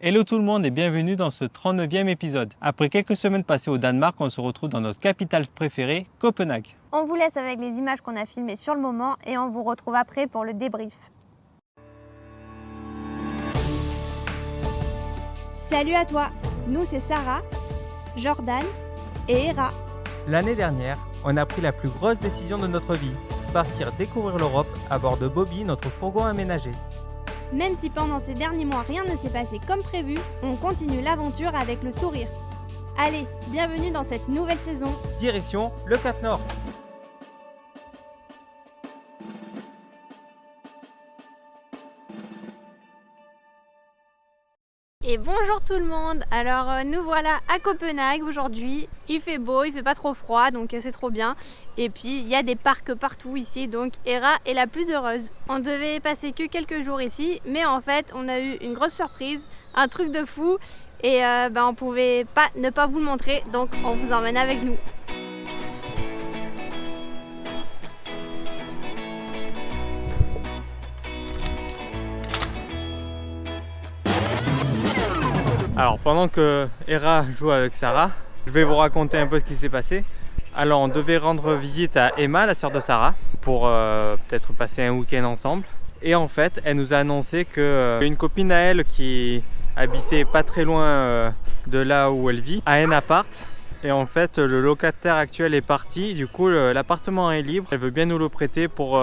Hello tout le monde et bienvenue dans ce 39e épisode. Après quelques semaines passées au Danemark, on se retrouve dans notre capitale préférée, Copenhague. On vous laisse avec les images qu'on a filmées sur le moment et on vous retrouve après pour le débrief. Salut à toi, nous c'est Sarah, Jordan et Hera. L'année dernière, on a pris la plus grosse décision de notre vie, partir découvrir l'Europe à bord de Bobby, notre fourgon aménagé. Même si pendant ces derniers mois rien ne s'est passé comme prévu, on continue l'aventure avec le sourire. Allez, bienvenue dans cette nouvelle saison. Direction le Cap Nord. Et bonjour tout le monde. Alors nous voilà à Copenhague aujourd'hui. Il fait beau, il fait pas trop froid, donc c'est trop bien. Et puis il y a des parcs partout ici, donc Hera est la plus heureuse. On devait passer que quelques jours ici, mais en fait on a eu une grosse surprise, un truc de fou. Et on pouvait pas ne pas vous le montrer, donc on vous emmène avec nous. Alors pendant que Hera joue avec Sarah, je vais vous raconter un peu ce qui s'est passé. Alors on devait rendre visite à Emma, la sœur de Sarah, pour peut-être passer un week-end ensemble. Et en fait, elle nous a annoncé qu'une copine à elle qui habitait pas très loin de là où elle vit, a un appart. Et en fait, le locataire actuel est parti, du coup l'appartement est libre. Elle veut bien nous le prêter pour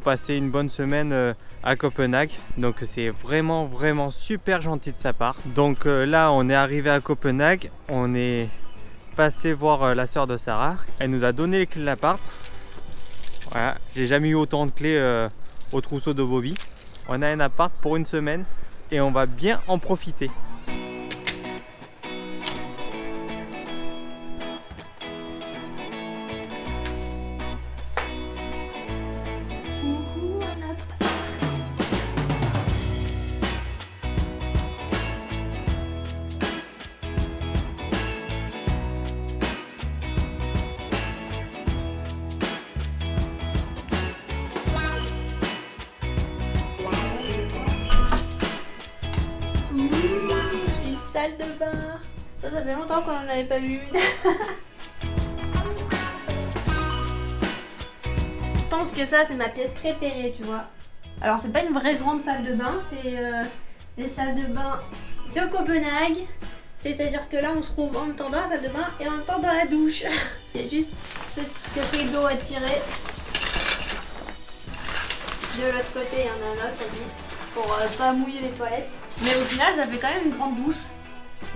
passer une bonne semaine à Copenhague. Donc c'est vraiment super gentil de sa part. Donc là, on est arrivé à Copenhague, on est passé voir la sœur de Sarah. Elle nous a donné les clés de l'appart. Voilà, j'ai jamais eu autant de clés au trousseau de Bobby. On a un appart pour une semaine et on va bien en profiter. Salle de bain. Ça fait longtemps qu'on n'en avait pas vu une. Je pense que ça c'est ma pièce préférée, tu vois. Alors c'est pas une vraie grande salle de bain, c'est des salles de bain de Copenhague. C'est-à-dire que là on se trouve en même temps dans la salle de bain et en même temps dans la douche. Il y a juste ce rideau à tirer. De l'autre côté il y en a un autre aussi pour pas mouiller les toilettes. Mais au final ça fait quand même une grande douche.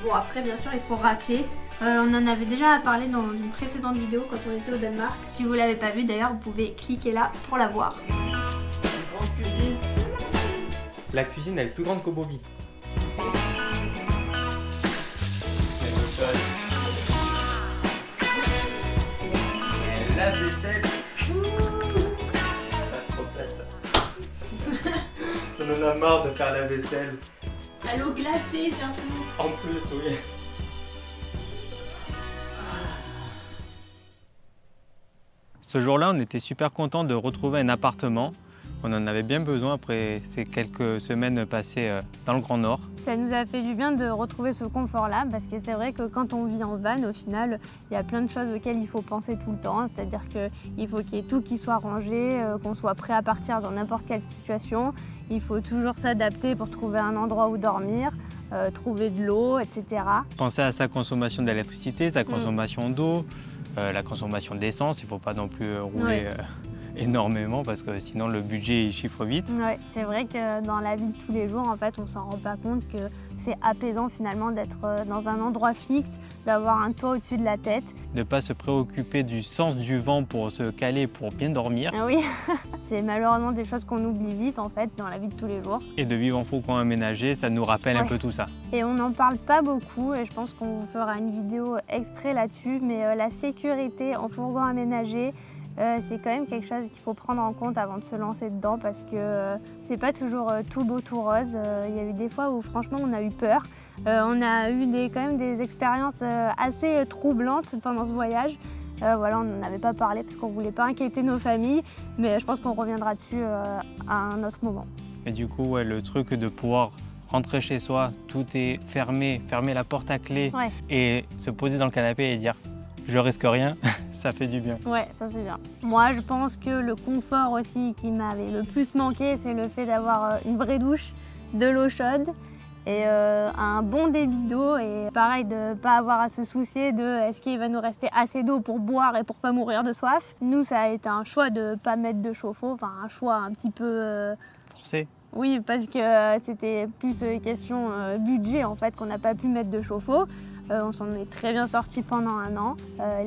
Bon après bien sûr il faut racler. On en avait déjà parlé dans une précédente vidéo quand on était au Danemark. Si vous l'avez pas vu d'ailleurs, vous pouvez cliquer là pour la voir. Une grande cuisine. La cuisine elle est plus grande que Bobby. Et la vaisselle. Ça se replace là. On en a marre de faire la vaisselle. À l'eau glacée surtout. En plus, oui. Ce jour-là, on était super contents de retrouver un appartement. On en avait bien besoin après ces quelques semaines passées dans le Grand Nord. Ça nous a fait du bien de retrouver ce confort-là parce que c'est vrai que quand on vit en van, au final, il y a plein de choses auxquelles il faut penser tout le temps. C'est-à-dire qu'il faut qu'il y ait tout qui soit rangé, qu'on soit prêt à partir dans n'importe quelle situation. Il faut toujours s'adapter pour trouver un endroit où dormir, trouver de l'eau, etc. Penser à sa consommation d'électricité, sa consommation d'eau, la consommation d'essence. Il ne faut pas non plus rouler énormément parce que sinon le budget il chiffre vite. Ouais, c'est vrai que dans la vie de tous les jours, en fait, on s'en rend pas compte que c'est apaisant finalement d'être dans un endroit fixe, d'avoir un toit au-dessus de la tête. De ne pas se préoccuper du sens du vent pour se caler, pour bien dormir. Ah oui, c'est malheureusement des choses qu'on oublie vite en fait dans la vie de tous les jours. Et de vivre en fourgon aménagé, ça nous rappelle un peu tout ça. Et on n'en parle pas beaucoup et je pense qu'on vous fera une vidéo exprès là-dessus, mais la sécurité en fourgon aménagé, c'est quand même quelque chose qu'il faut prendre en compte avant de se lancer dedans parce que c'est pas toujours tout beau, tout rose. Il y a eu des fois où franchement on a eu peur. On a eu quand même des expériences assez troublantes pendant ce voyage. Voilà, on n'en avait pas parlé parce qu'on ne voulait pas inquiéter nos familles, mais je pense qu'on reviendra dessus à un autre moment. Et du coup, ouais, le truc de pouvoir rentrer chez soi, tout est fermé, fermer la porte à clé Ouais. et se poser dans le canapé et dire je risque rien, ça fait du bien. Ouais, ça c'est bien. Moi, je pense que le confort aussi qui m'avait le plus manqué, c'est le fait d'avoir une vraie douche, de l'eau chaude et un bon débit d'eau. Et pareil, de ne pas avoir à se soucier de est-ce qu'il va nous rester assez d'eau pour boire et pour pas mourir de soif. Nous, ça a été un choix de ne pas mettre de chauffe-eau, enfin un choix un petit peu... Forcé. Oui, parce que c'était plus question budget en fait qu'on n'a pas pu mettre de chauffe-eau. On s'en est très bien sorti pendant un an.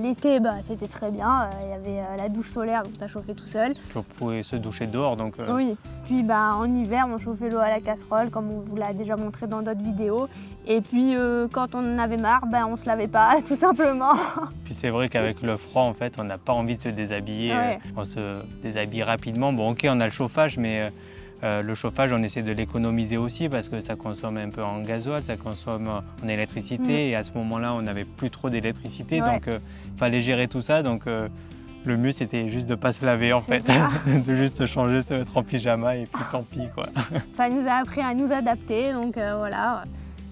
L'été, c'était très bien. Il y avait la douche solaire, donc ça chauffait tout seul. Puis on pouvait se doucher dehors, donc Oui. Puis en hiver, on chauffait l'eau à la casserole, comme on vous l'a déjà montré dans d'autres vidéos. Et puis quand on en avait marre, on se lavait pas, tout simplement. Puis c'est vrai qu'avec le froid, en fait, on n'a pas envie de se déshabiller. Ouais. On se déshabille rapidement. Bon, ok, on a le chauffage, mais le chauffage, on essaie de l'économiser aussi parce que ça consomme un peu en gasoil, ça consomme en électricité. Et à ce moment-là, on n'avait plus trop d'électricité, Ouais. donc il fallait gérer tout ça. Donc le mieux, c'était juste de ne pas se laver, en C'est fait. ça. De juste se changer, se mettre en pyjama et puis tant pis, quoi. Ça nous a appris à nous adapter, donc voilà.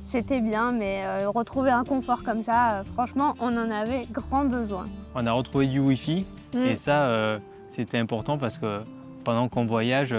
C'était bien, mais retrouver un confort comme ça, franchement, on en avait grand besoin. On a retrouvé du Wi-Fi et ça, c'était important parce que pendant qu'on voyage,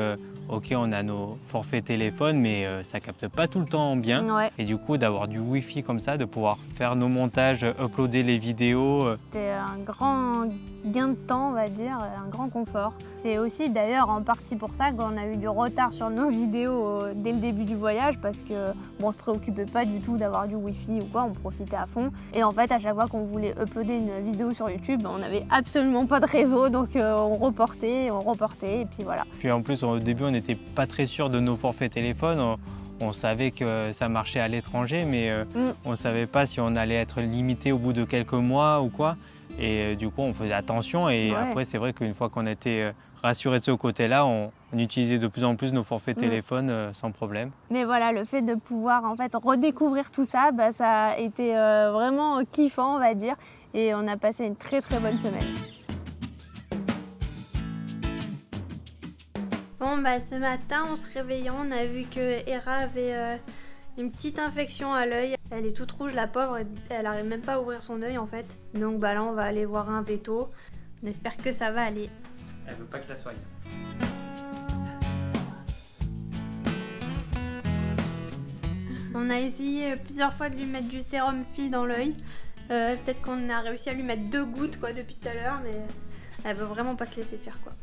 ok, on a nos forfaits téléphone, mais ça capte pas tout le temps bien. Ouais. Et du coup, d'avoir du Wi-Fi comme ça, de pouvoir faire nos montages, uploader les vidéos. C'était un grand gain de temps, on va dire, un grand confort. C'est aussi d'ailleurs en partie pour ça qu'on a eu du retard sur nos vidéos dès le début du voyage parce que on se préoccupait pas du tout d'avoir du Wi-Fi ou quoi, on profitait à fond. Et en fait, à chaque fois qu'on voulait uploader une vidéo sur YouTube, on n'avait absolument pas de réseau, donc on reportait, et puis voilà. Puis en plus, au début, on n'était pas très sûr de nos forfaits téléphone. On savait que ça marchait à l'étranger, mais on ne savait pas si on allait être limité au bout de quelques mois ou quoi. Et du coup, on faisait attention. Et Ouais. après, c'est vrai qu'une fois qu'on était rassuré de ce côté-là, on utilisait de plus en plus nos forfaits téléphone sans problème. Mais voilà, le fait de pouvoir en fait redécouvrir tout ça, ça a été vraiment kiffant, on va dire. Et on a passé une très très bonne semaine. Bon, ce matin, en se réveillant, on a vu que Hera avait une petite infection à l'œil. Elle est toute rouge, la pauvre, elle arrive même pas à ouvrir son œil en fait. Donc là, on va aller voir un veto. On espère que ça va aller. Elle veut pas que je la soigne. On a essayé plusieurs fois de lui mettre du sérum Phi dans l'œil. Peut-être qu'on a réussi à lui mettre 2 gouttes depuis tout à l'heure, mais elle veut vraiment pas se laisser faire quoi.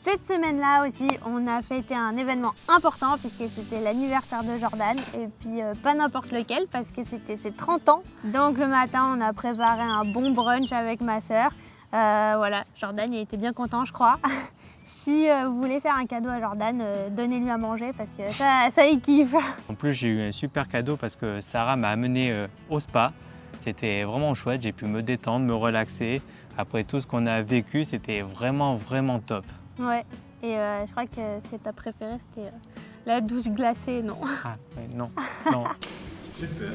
Cette semaine-là aussi, on a fêté un événement important puisque c'était l'anniversaire de Jordan et puis pas n'importe lequel parce que c'était ses 30 ans. Donc le matin, on a préparé un bon brunch avec ma sœur. Voilà, Jordan il était bien content je crois. Si vous voulez faire un cadeau à Jordan, donnez-lui à manger parce que ça il kiffe. En plus, j'ai eu un super cadeau parce que Sarah m'a amené au spa. C'était vraiment chouette, j'ai pu me détendre, me relaxer. Après tout ce qu'on a vécu, c'était vraiment, vraiment top. Ouais, et je crois que ce que tu as préféré c'était la douche glacée, non? Ah, ouais, non, non. J'ai peur.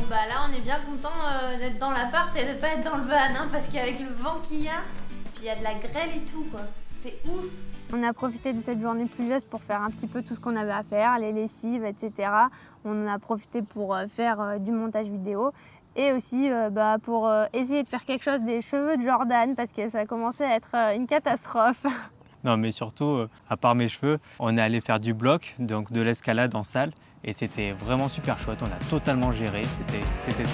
Bon là on est bien content d'être dans l'appart et de pas être dans le van hein, parce qu'avec le vent qu'il y a, puis il y a de la grêle et tout quoi. C'est ouf. On a profité de cette journée pluvieuse pour faire un petit peu tout ce qu'on avait à faire, les lessives, etc. On en a profité pour faire du montage vidéo et aussi pour essayer de faire quelque chose des cheveux de Jordan parce que ça commençait à être une catastrophe. Non, mais surtout, à part mes cheveux, on est allé faire du bloc, donc de l'escalade en salle. Et c'était vraiment super chouette, on a totalement géré, c'était top.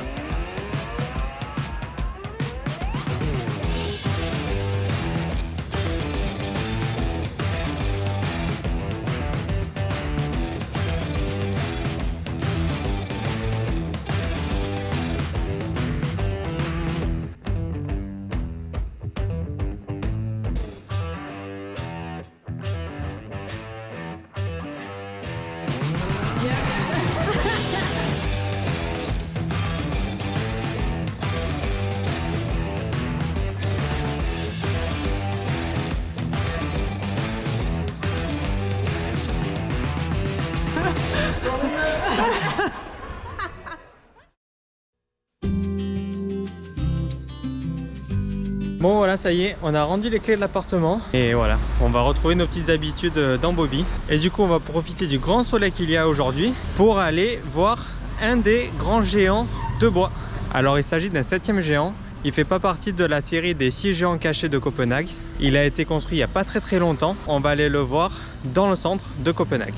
Bon voilà, ça y est, on a rendu les clés de l'appartement. Et voilà, on va retrouver nos petites habitudes dans Bobby. Et du coup, on va profiter du grand soleil qu'il y a aujourd'hui pour aller voir un des grands géants de bois. Alors il s'agit d'un 7e géant. Il fait pas partie de la série des 6 géants cachés de Copenhague. Il a été construit il n'y a pas très longtemps. On va aller le voir dans le centre de Copenhague.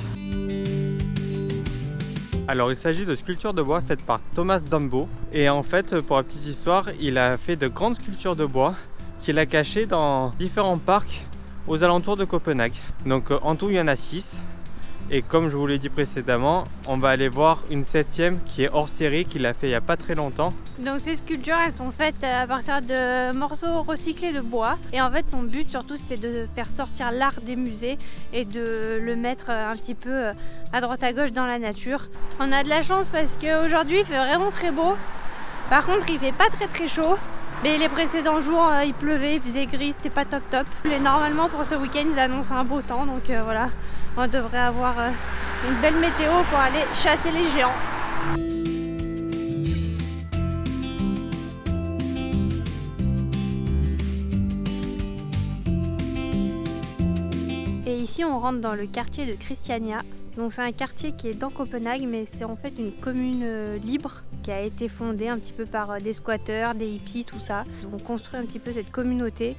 Alors il s'agit de sculptures de bois faites par Thomas Dambo. Et en fait, pour la petite histoire, il a fait de grandes sculptures de bois qu'il a cachées dans différents parcs aux alentours de Copenhague. Donc en tout, il y en a 6. Et comme je vous l'ai dit précédemment, on va aller voir une 7e qui est hors série, qu'il a fait il n'y a pas très longtemps. Donc ces sculptures, elles sont faites à partir de morceaux recyclés de bois. Et en fait, son but surtout, c'était de faire sortir l'art des musées et de le mettre un petit peu à droite à gauche dans la nature. On a de la chance parce qu'aujourd'hui, il fait vraiment très beau. Par contre, il fait pas très chaud. Mais les précédents jours, il pleuvait, il faisait gris, c'était pas top. Et normalement, pour ce week-end, ils annoncent un beau temps. Donc voilà, on devrait avoir une belle météo pour aller chasser les géants. Et ici, on rentre dans le quartier de Christiania. Donc c'est un quartier qui est dans Copenhague, mais c'est en fait une commune libre qui a été fondée un petit peu par des squatteurs, des hippies, tout ça. Ils ont construit un petit peu cette communauté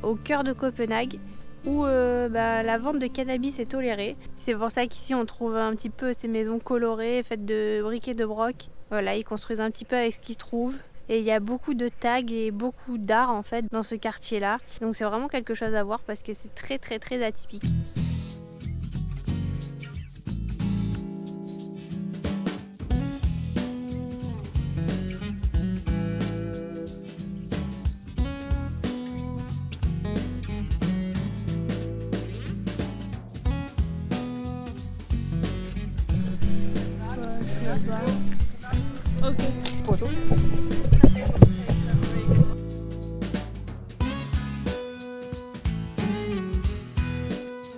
au cœur de Copenhague où la vente de cannabis est tolérée. C'est pour ça qu'ici on trouve un petit peu ces maisons colorées faites de briques et de broc. Voilà, ils construisent un petit peu avec ce qu'ils trouvent. Et il y a beaucoup de tags et beaucoup d'art en fait dans ce quartier-là. Donc c'est vraiment quelque chose à voir parce que c'est très atypique.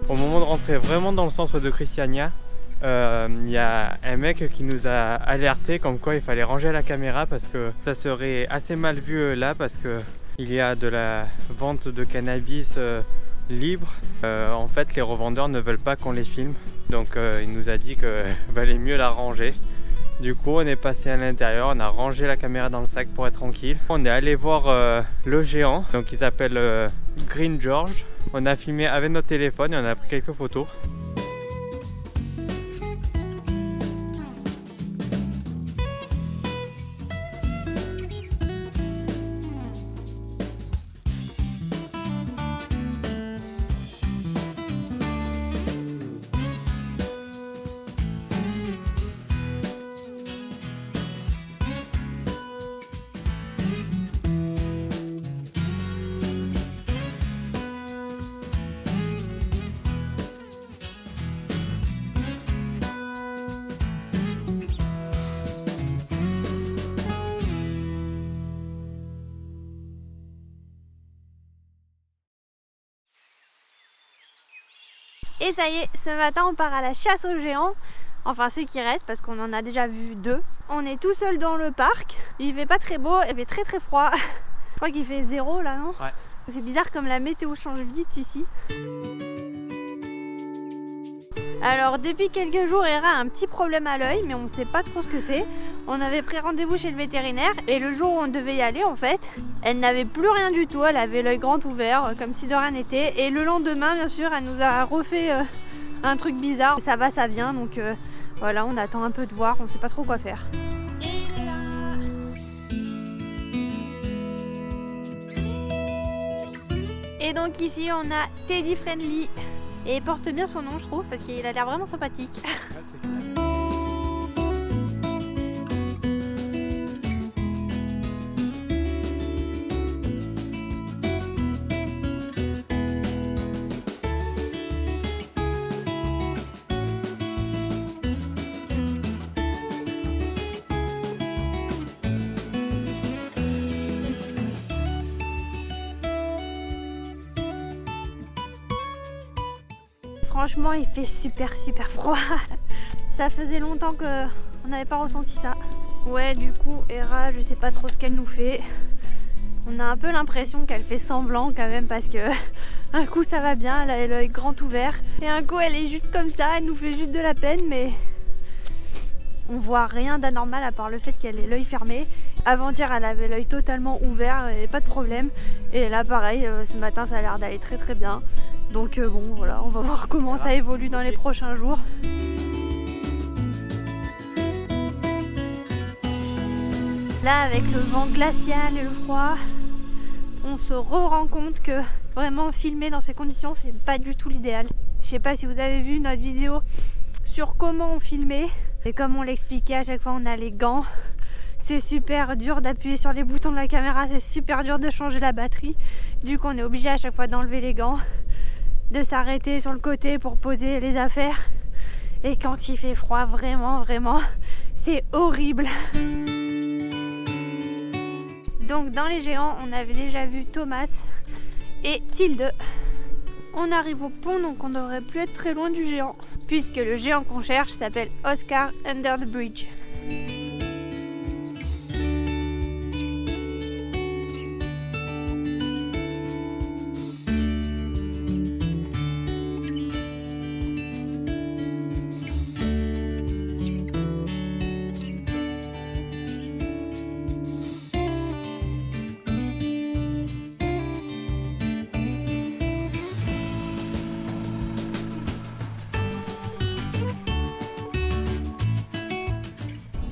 Au moment de rentrer vraiment dans le centre de Christiania, il y a un mec qui nous a alerté comme quoi il fallait ranger la caméra parce que ça serait assez mal vu là parce que il y a de la vente de cannabis libre. En fait, les revendeurs ne veulent pas qu'on les filme, donc il nous a dit qu'il valait mieux la ranger. Du coup, on est passé à l'intérieur, on a rangé la caméra dans le sac pour être tranquille. On est allé voir le géant, donc il s'appelle Green George. On a filmé avec notre téléphone et on a pris quelques photos. Et ça y est, ce matin on part à la chasse aux géants. Enfin ceux qui restent parce qu'on en a déjà vu 2. On est tout seul dans le parc. Il fait pas très beau, il fait très froid. Je crois qu'il fait 0 là, non? Ouais. C'est bizarre comme la météo change vite ici. Alors depuis quelques jours, Hera a un petit problème à l'œil, mais on ne sait pas trop ce que c'est. On avait pris rendez-vous chez le vétérinaire et le jour où on devait y aller en fait, elle n'avait plus rien du tout, elle avait l'œil grand ouvert comme si de rien n'était. Et le lendemain bien sûr, elle nous a refait un truc bizarre. Ça va, ça vient, donc voilà, on attend un peu de voir, on ne sait pas trop quoi faire. Et il est là. Et donc ici on a Teddy Friendly. Et il porte bien son nom je trouve parce qu'il a l'air vraiment sympathique. Franchement, il fait super froid. Ça faisait longtemps qu'on n'avait pas ressenti ça. Ouais, du coup, Hera, je sais pas trop ce qu'elle nous fait. On a un peu l'impression qu'elle fait semblant quand même parce que un coup ça va bien, elle a l'œil grand ouvert et un coup elle est juste comme ça, elle nous fait juste de la peine mais on voit rien d'anormal à part le fait qu'elle ait l'œil fermé. Avant-hier elle avait l'œil totalement ouvert et pas de problème et là pareil ce matin ça a l'air d'aller très très bien. Donc bon voilà, on va voir comment ça évolue dans les prochains jours. Là avec le vent glacial et le froid, on se rend compte que vraiment filmer dans ces conditions c'est pas du tout l'idéal. Je sais pas si vous avez vu notre vidéo sur comment on filmait et comme on l'expliquait, à chaque fois on a les gants. C'est super dur d'appuyer sur les boutons de la caméra, c'est super dur de changer la batterie. Du coup on est obligé à chaque fois d'enlever les gants, de s'arrêter sur le côté pour poser les affaires. Et quand il fait froid, vraiment c'est horrible. Donc dans les géants, on avait déjà vu Thomas et Tilde. On arrive au pont, donc on devrait plus être très loin du géant, puisque le géant qu'on cherche s'appelle Oscar Under the Bridge.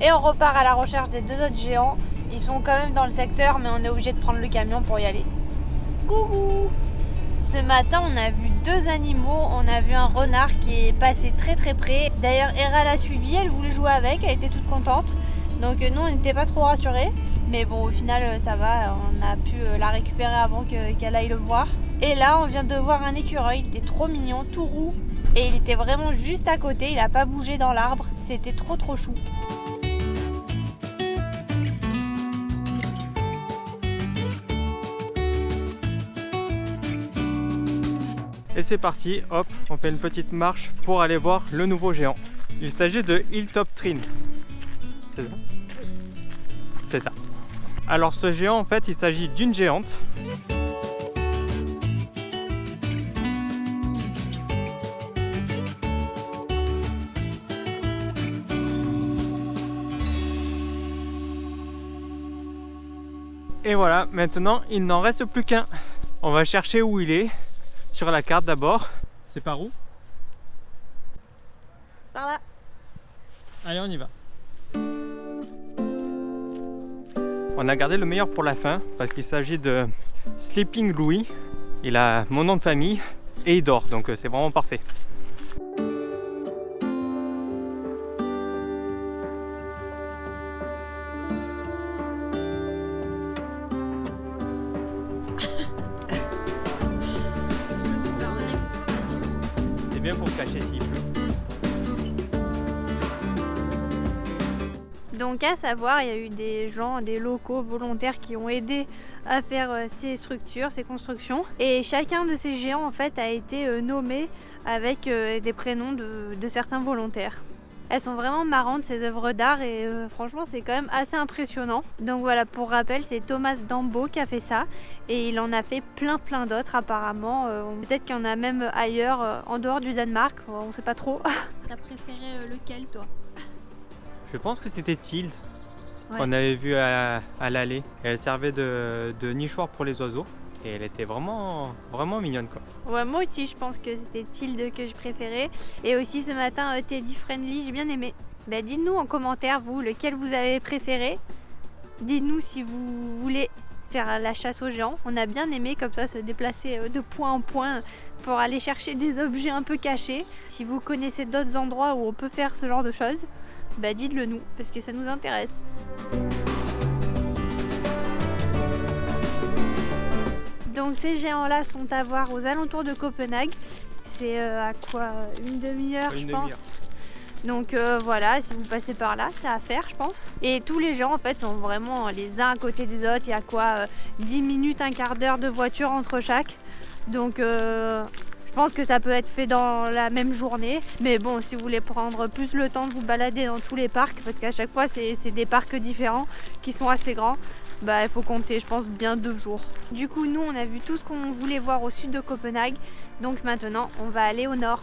Et on repart à la recherche des deux autres géants. Ils sont quand même dans le secteur, mais on est obligé de prendre le camion pour y aller. Coucou! Ce matin, on a vu deux animaux. On a vu un renard qui est passé très près. D'ailleurs, Hera l'a suivi, elle voulait jouer avec, elle était toute contente. Donc nous, on n'était pas trop rassurés. Mais bon, au final, ça va. On a pu la récupérer avant qu'elle aille le voir. Et là, on vient de voir un écureuil. Il était trop mignon, tout roux. Et il était vraiment juste à côté. Il n'a pas bougé dans l'arbre. C'était trop chou. Et c'est parti, hop, on fait une petite marche pour aller voir le nouveau géant. Il s'agit de Hilltop Trine. C'est ça? C'est ça. Alors ce géant, en fait, il s'agit d'une géante. Et voilà, maintenant, il n'en reste plus qu'un. On va chercher où il est. Sur la carte d'abord. C'est par où? Par là. Allez, on y va. On a gardé le meilleur pour la fin parce qu'il s'agit de Sleeping Louis. Il a mon nom de famille et il dort, donc c'est vraiment parfait. Bien pour cacher s'il pleut. Donc à savoir, il y a eu des gens, des locaux volontaires qui ont aidé à faire ces structures, ces constructions. Et chacun de ces géants en fait a été nommé avec des prénoms de certains volontaires. Elles sont vraiment marrantes ces œuvres d'art et franchement c'est quand même assez impressionnant. Donc voilà, pour rappel, c'est Thomas Dambo qui a fait ça et il en a fait plein d'autres apparemment. Peut-être qu'il y en a même ailleurs, en dehors du Danemark, on sait pas trop. T'as préféré lequel toi? Je pense que c'était Tilde. Ouais. On avait vu à l'allée. Elle servait de nichoir pour les oiseaux. Et elle était vraiment mignonne quoi. Ouais, moi aussi je pense que c'était Tilde que je préférais. Et aussi ce matin Teddy Friendly, j'ai bien aimé. Bah, dites-nous en commentaire vous lequel vous avez préféré. Dites-nous si vous voulez faire la chasse aux géants. On a bien aimé comme ça se déplacer de point en point pour aller chercher des objets un peu cachés. Si vous connaissez d'autres endroits où on peut faire ce genre de choses, bah dites-le nous parce que ça nous intéresse. Donc ces géants-là sont à voir aux alentours de Copenhague. C'est à quoi? Une demi-heure je pense. Donc voilà, si vous passez par là, c'est à faire je pense. Et tous les géants en fait sont vraiment les uns à côté des autres. Il y a quoi 10 minutes, un quart d'heure de voiture entre chaque. Donc je pense que ça peut être fait dans la même journée. Mais bon, si vous voulez prendre plus le temps de vous balader dans tous les parcs, parce qu'à chaque fois c'est des parcs différents qui sont assez grands. bah il faut compter je pense bien 2 jours. Du coup nous on a vu tout ce qu'on voulait voir au sud de Copenhague, donc maintenant on va aller au nord.